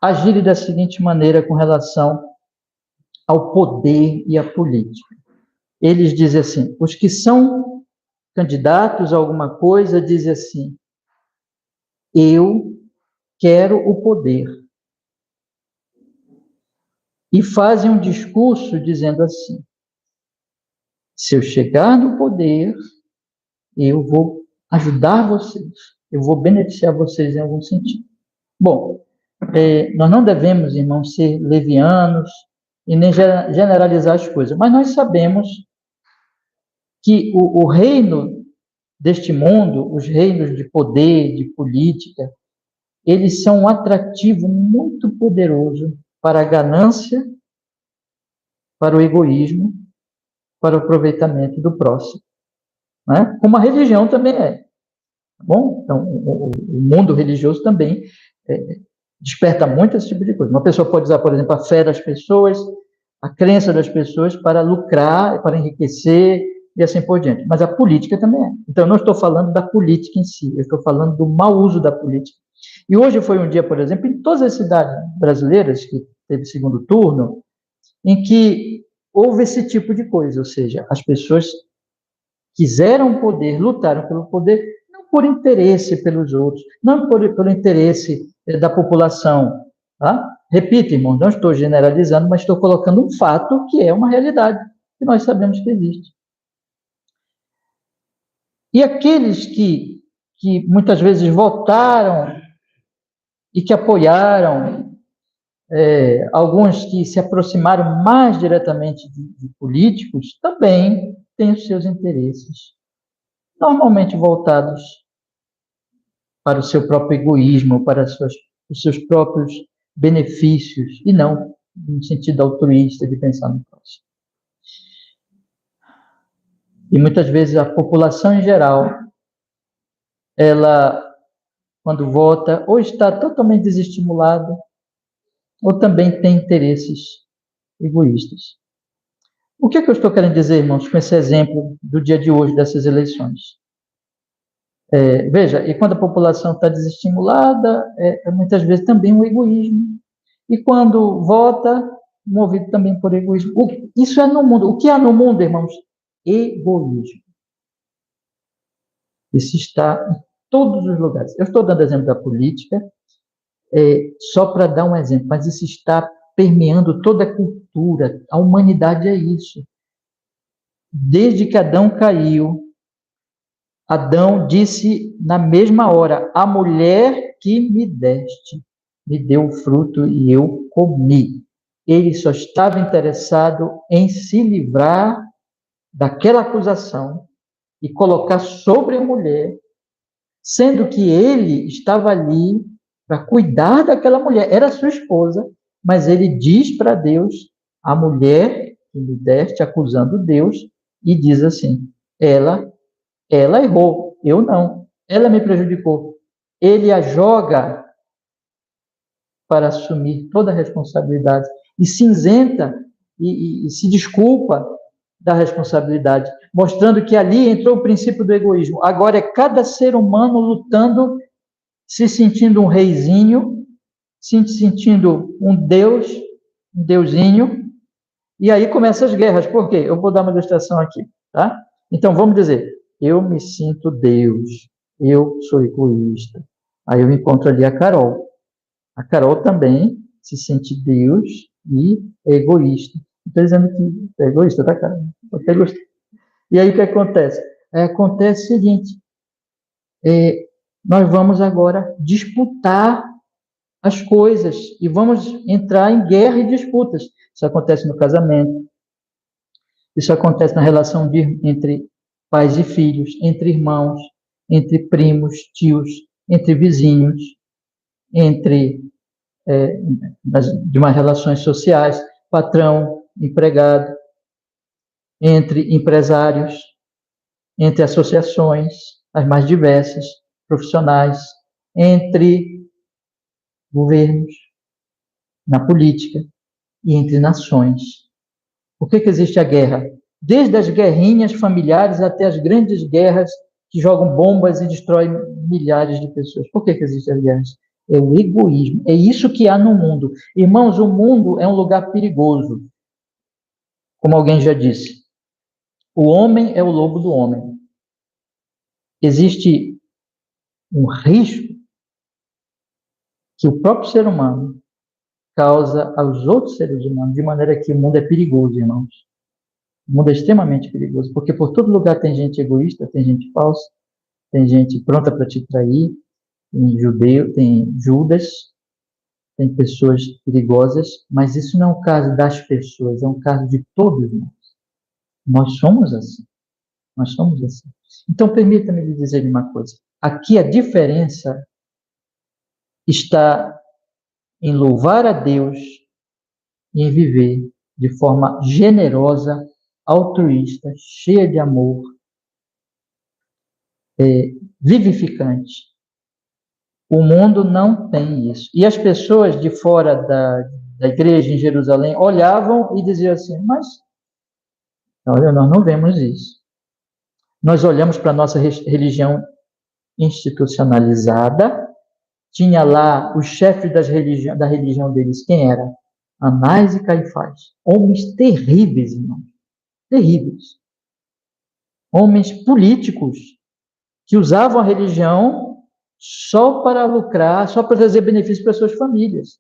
agirem da seguinte maneira com relação ao poder e à política. Eles dizem assim, os que são candidatos a alguma coisa dizem assim, eu quero o poder. E fazem um discurso dizendo assim, se eu chegar no poder, eu vou ajudar vocês, eu vou beneficiar vocês em algum sentido. Bom, nós não devemos, irmãos, ser levianos e nem generalizar as coisas, mas nós sabemos que o reino deste mundo, os reinos de poder, de política, eles são um atrativo muito poderoso para a ganância, para o egoísmo, para o aproveitamento do próximo. Né? Como a religião também é. bom? Então, o mundo religioso também desperta muito esse tipo de coisa. Uma pessoa pode usar, por exemplo, a fé das pessoas, a crença das pessoas para lucrar, para enriquecer e assim por diante. Mas a política também é. Então, eu não estou falando da política em si, eu estou falando do mau uso da política. E hoje foi um dia, por exemplo, em todas as cidades brasileiras que teve segundo turno, em que houve esse tipo de coisa, ou seja, as pessoas quiseram poder, lutaram pelo poder, não por interesse pelos outros, não pelo interesse da população. Tá? Repito, irmão, não estou generalizando, mas estou colocando um fato que é uma realidade, que nós sabemos que existe. E aqueles que muitas vezes votaram e que apoiaram, alguns que se aproximaram mais diretamente de políticos, também têm os seus interesses, normalmente voltados para o seu próprio egoísmo, para os seus próprios benefícios, e não no sentido altruísta de pensar no próximo. E muitas vezes a população em geral, ela, quando vota, ou está totalmente desestimulada, ou também tem interesses egoístas. O que é que eu estou querendo dizer, irmãos, com esse exemplo do dia de hoje, dessas eleições? Veja, e quando a população está desestimulada, muitas vezes também um egoísmo. E quando vota, movido também por egoísmo. Isso é no mundo. O que há no mundo, irmãos? Egoísmo. Isso está em todos os lugares. Eu estou dando exemplo da política, só para dar um exemplo, mas isso está permeando toda a cultura. A humanidade é isso. Desde que Adão caiu, Adão disse na mesma hora: a mulher que me deste me deu o fruto e eu comi. Ele só estava interessado em se livrar daquela acusação e colocar sobre a mulher, sendo que ele estava ali para cuidar daquela mulher, era sua esposa, mas ele diz para Deus: a mulher que me deste, acusando Deus, e diz assim: ela errou, eu não. Ela me prejudicou. Ele a joga para assumir toda a responsabilidade e se isenta e se desculpa da responsabilidade, mostrando que ali entrou o princípio do egoísmo. Agora é cada ser humano lutando, se sentindo um reizinho, se sentindo um Deus, um deusinho, e aí começam as guerras. Por quê? Eu vou dar uma ilustração aqui, tá? Então vamos dizer, eu me sinto Deus, eu sou egoísta. Aí eu encontro ali a Carol. A Carol também se sente Deus e é egoísta. Estou dizendo que é egoísta, tá, Carol? Até gostei. E aí o que acontece? Acontece o seguinte, nós vamos agora disputar as coisas e vamos entrar em guerra e disputas. Isso acontece no casamento, isso acontece na relação entre pais e filhos, entre irmãos, entre primos, tios, entre vizinhos, entre demais relações sociais, patrão, empregado, entre empresários, entre associações, as mais diversas, profissionais, entre governos, na política e entre nações. Por que existe a guerra? Desde as guerrinhas familiares até as grandes guerras que jogam bombas e destroem milhares de pessoas. Por que existem as guerras? É o egoísmo. É isso que há no mundo. Irmãos, o mundo é um lugar perigoso. Como alguém já disse, o homem é o lobo do homem. Existe um risco que o próprio ser humano causa aos outros seres humanos, de maneira que o mundo é perigoso, irmãos. O mundo é extremamente perigoso, porque por todo lugar tem gente egoísta, tem gente falsa, tem gente pronta para te trair, tem judeu, tem Judas, tem pessoas perigosas, mas isso não é um caso das pessoas, é um caso de todos nós. Nós somos assim. Nós somos assim. Então, permita-me lhe dizer uma coisa. Aqui a diferença está em louvar a Deus e em viver de forma generosa, altruísta, cheia de amor, vivificante. O mundo não tem isso. E as pessoas de fora da igreja em Jerusalém olhavam e diziam assim, mas, olha, nós não vemos isso. Nós olhamos para a nossa religião institucionalizada, tinha lá os chefes da religião deles, quem era? Anás e Caifás. Homens terríveis, irmãos. Terríveis. Homens políticos que usavam a religião só para lucrar, só para trazer benefícios para suas famílias.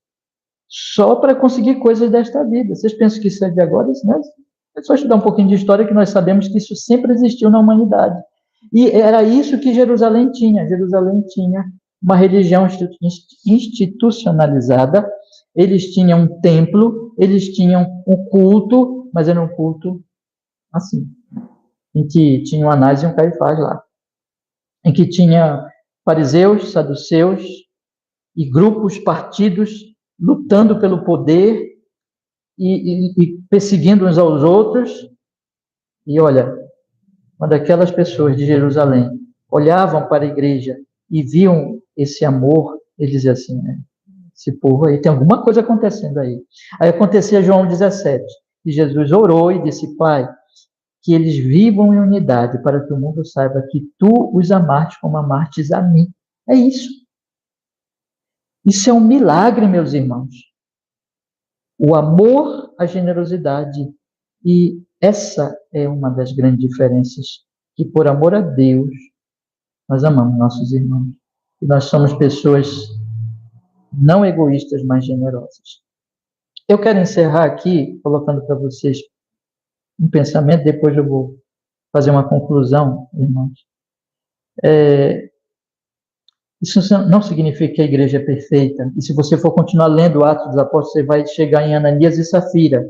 Só para conseguir coisas desta vida. Vocês pensam que isso é de agora? Isso não é? É só estudar um pouquinho de história que nós sabemos que isso sempre existiu na humanidade. E era isso que Jerusalém tinha. Jerusalém tinha uma religião institucionalizada, eles tinham um templo, eles tinham um culto, mas era um culto assim, em que tinha um Anás e um Caifás lá, em que tinha fariseus, saduceus e grupos, partidos, lutando pelo poder e perseguindo uns aos outros. E olha, quando aquelas pessoas de Jerusalém olhavam para a igreja e viam esse amor, eles diziam assim, né? Esse povo aí, tem alguma coisa acontecendo aí. Aí acontecia João 17, e Jesus orou e disse, Pai, que eles vivam em unidade, para que o mundo saiba que tu os amaste como amastes a mim. É isso. Isso é um milagre, meus irmãos. O amor, a generosidade. E essa é uma das grandes diferenças, que por amor a Deus, nós amamos nossos irmãos. E nós somos pessoas não egoístas, mas generosas. Eu quero encerrar aqui, colocando para vocês um pensamento, depois eu vou fazer uma conclusão, irmãos. Isso não significa que a igreja é perfeita. E se você for continuar lendo Atos dos Apóstolos, você vai chegar em Ananias e Safira,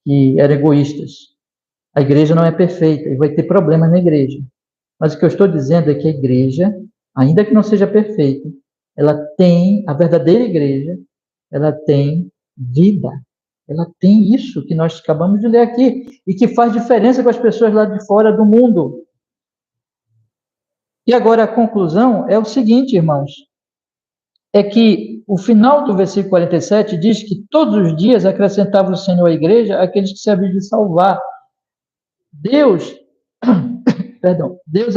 que eram egoístas. A igreja não é perfeita e vai ter problemas na igreja. Mas o que eu estou dizendo é que a igreja, ainda que não seja perfeita, ela tem, a verdadeira igreja, ela tem vida. Ela tem isso que nós acabamos de ler aqui e que faz diferença com as pessoas lá de fora do mundo. E agora a conclusão é o seguinte, irmãos, é que o final do versículo 47 diz que todos os dias acrescentava o Senhor à igreja aqueles que se haviam de salvar. Deus, Deus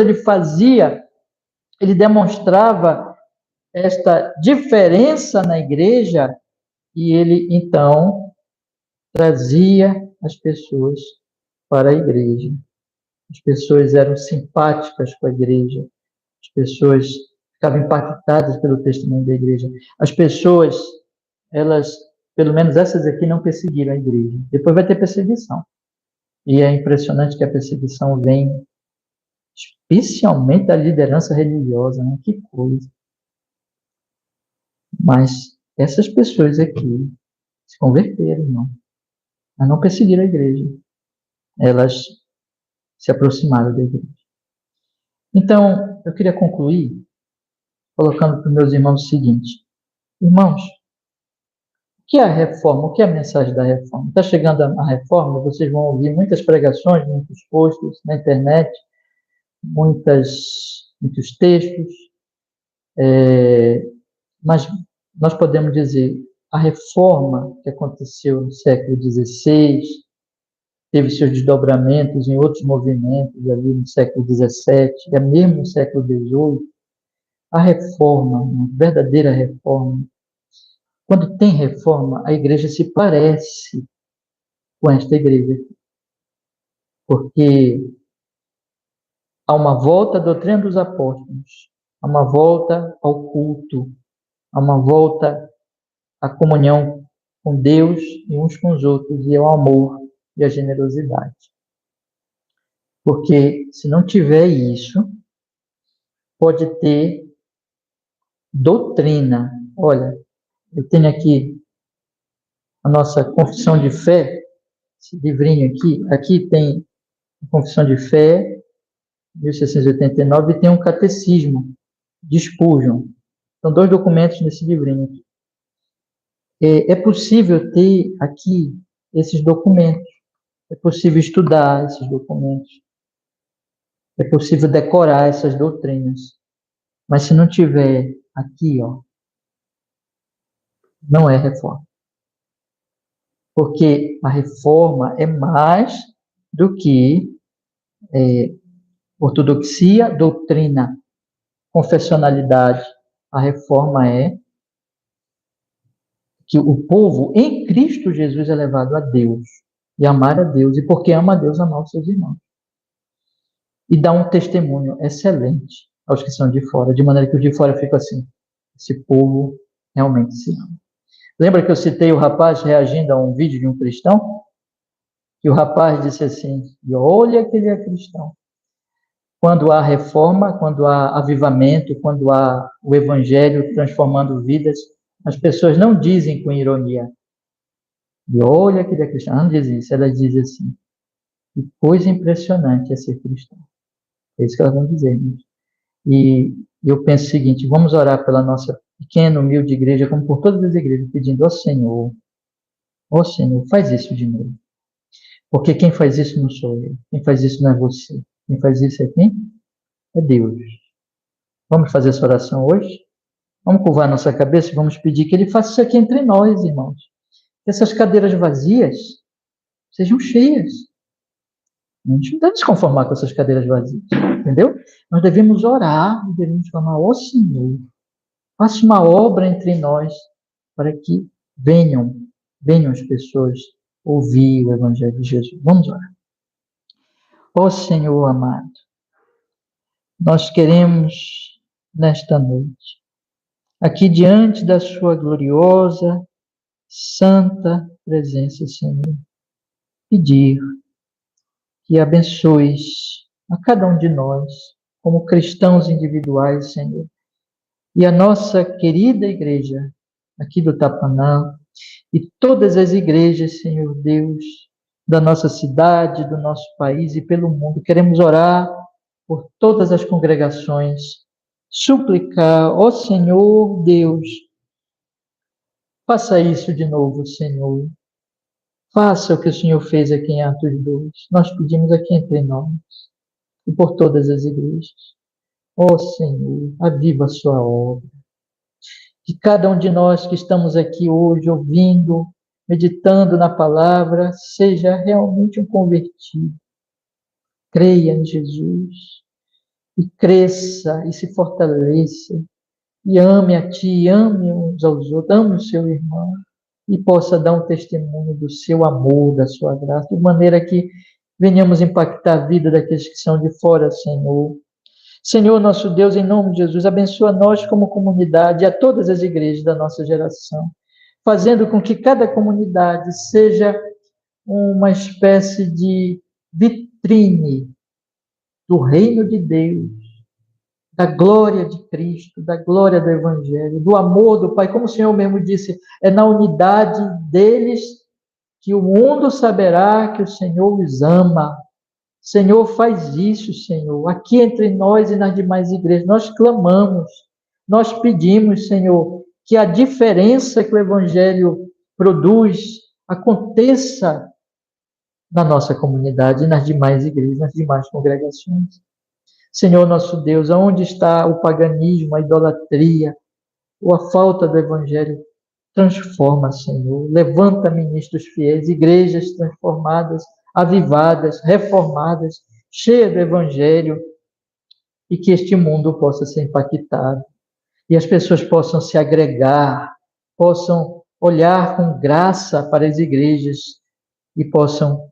ele demonstrava esta diferença na igreja e ele então trazia as pessoas para a igreja. As pessoas eram simpáticas com a igreja, as pessoas ficavam impactadas pelo testemunho da igreja. As pessoas, elas, pelo menos essas aqui, não perseguiram a igreja. Depois vai ter perseguição. E é impressionante que a perseguição vem especialmente da liderança religiosa, né? Que coisa. Mas essas pessoas aqui se converteram, irmão. Mas não perseguiram a igreja. Elas se aproximaram da igreja. Então, eu queria concluir colocando para os meus irmãos o seguinte. Irmãos, o que é a reforma? O que é a mensagem da reforma? Está chegando a reforma, vocês vão ouvir muitas pregações, muitos posts na internet, muitos textos, mas nós podemos dizer, a reforma que aconteceu no século XVI, teve seus desdobramentos em outros movimentos ali no século XVII, e mesmo no século XVIII, a reforma, uma verdadeira reforma, quando tem reforma, a igreja se parece com esta igreja, porque há uma volta à doutrina dos apóstolos, há uma volta ao culto, há uma volta à comunhão com Deus e uns com os outros, e ao amor e à generosidade. Porque se não tiver isso, pode ter doutrina. Olha, eu tenho aqui a nossa confissão de fé, esse livrinho aqui tem a confissão de fé, 1689, e tem um catecismo de Spurgeon. São 2 documentos nesse livrinho aqui. É possível ter aqui esses documentos, é possível estudar esses documentos. É possível decorar essas doutrinas. Mas se não tiver aqui, ó, não é reforma. Porque a reforma é mais do que ortodoxia, doutrina, confessionalidade. A reforma é que o povo em Cristo Jesus é levado a Deus e amar a Deus. E porque ama a Deus, amar os seus irmãos. E dá um testemunho excelente aos que são de fora, de maneira que os de fora ficam assim, esse povo realmente se ama. Lembra que eu citei o rapaz reagindo a um vídeo de um cristão? E o rapaz disse assim, e olha que ele é cristão. Quando há reforma, quando há avivamento, quando há o evangelho transformando vidas, as pessoas não dizem com ironia, e olha que ele é cristão. Não diz isso, elas dizem assim, que coisa impressionante é ser cristão. É isso que elas vão dizer. Né? E eu penso o seguinte, vamos orar pela nossa pequena, humilde igreja, como por todas as igrejas, pedindo ao Senhor, faz isso de novo. Porque quem faz isso não sou eu, quem faz isso não é você, quem faz isso é quem? É Deus. Vamos fazer essa oração hoje? Vamos curvar nossa cabeça e vamos pedir que Ele faça isso aqui entre nós, irmãos. Que essas cadeiras vazias sejam cheias. A gente não deve se conformar com essas cadeiras vazias, entendeu? Nós devemos orar, devemos falar, ó Senhor, faça uma obra entre nós para que venham as pessoas ouvir o Evangelho de Jesus. Vamos orar. Ó Senhor amado, nós queremos, nesta noite, aqui diante da sua gloriosa, santa presença, Senhor, pedir que abençoes a cada um de nós, como cristãos individuais, Senhor, e a nossa querida igreja aqui do Tapanã, e todas as igrejas, Senhor Deus, da nossa cidade, do nosso país e pelo mundo. Queremos orar por todas as congregações, suplicar, ó Senhor Deus, faça isso de novo, Senhor. Faça o que o Senhor fez aqui em Atos 2. Nós pedimos aqui entre nós e por todas as igrejas. Ó Senhor, aviva a sua obra. Que cada um de nós que estamos aqui hoje ouvindo, meditando na palavra, seja realmente um convertido. Creia em Jesus e cresça e se fortaleça e ame a Ti, ame uns aos outros, ame o seu irmão e possa dar um testemunho do seu amor, da sua graça, de maneira que venhamos impactar a vida daqueles que são de fora, Senhor. Senhor, nosso Deus, em nome de Jesus, abençoa nós como comunidade e a todas as igrejas da nossa geração, fazendo com que cada comunidade seja uma espécie de vitrine do reino de Deus, da glória de Cristo, da glória do Evangelho, do amor do Pai. Como o Senhor mesmo disse, é na unidade deles que o mundo saberá que o Senhor os ama. Senhor, faz isso, Senhor, aqui entre nós e nas demais igrejas. Nós clamamos, nós pedimos, Senhor, que a diferença que o Evangelho produz aconteça na nossa comunidade e nas demais igrejas, nas demais congregações. Senhor nosso Deus, aonde está o paganismo, a idolatria, ou a falta do Evangelho? Transforma, Senhor. Levanta ministros fiéis, igrejas transformadas, avivadas, reformadas, cheias do Evangelho, e que este mundo possa ser impactado. E as pessoas possam se agregar, possam olhar com graça para as igrejas e possam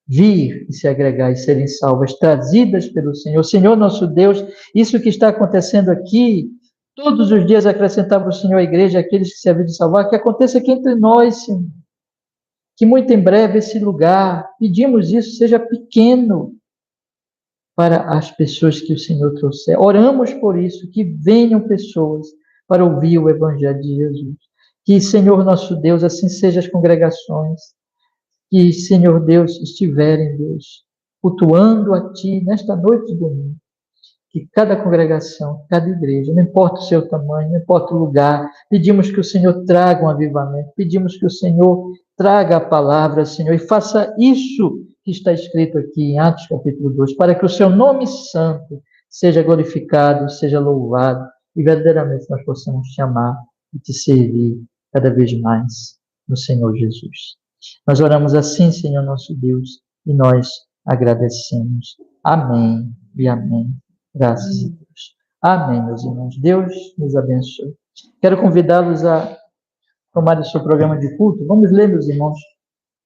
vir e se agregar e serem salvas, trazidas pelo Senhor. Senhor nosso Deus, isso que está acontecendo aqui, todos os dias acrescentar para o Senhor a igreja, aqueles que se haviam de salvar, que aconteça aqui entre nós, Senhor. Que muito em breve esse lugar, pedimos isso, seja pequeno para as pessoas que o Senhor trouxer. Oramos por isso, que venham pessoas para ouvir o Evangelho de Jesus. Que, Senhor nosso Deus, assim sejam as congregações, que, Senhor Deus, estiverem, Deus, cultuando a Ti nesta noite de domingo. Que cada congregação, cada igreja, não importa o seu tamanho, não importa o lugar, pedimos que o Senhor traga um avivamento, pedimos que o Senhor traga a palavra, Senhor, e faça isso que está escrito aqui em Atos capítulo 2, para que o seu nome santo seja glorificado, seja louvado, e verdadeiramente nós possamos te amar e te servir cada vez mais no Senhor Jesus. Nós oramos assim, Senhor nosso Deus, e nós agradecemos. Amém e amém. Graças a Deus. Amém, meus irmãos. Deus nos abençoe. Quero convidá-los a tomar o seu programa de culto. Vamos ler, meus irmãos,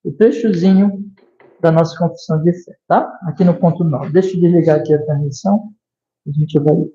o trechozinho da nossa confissão de fé, tá? Aqui no ponto 9. Deixa eu desligar aqui a transmissão. A gente vai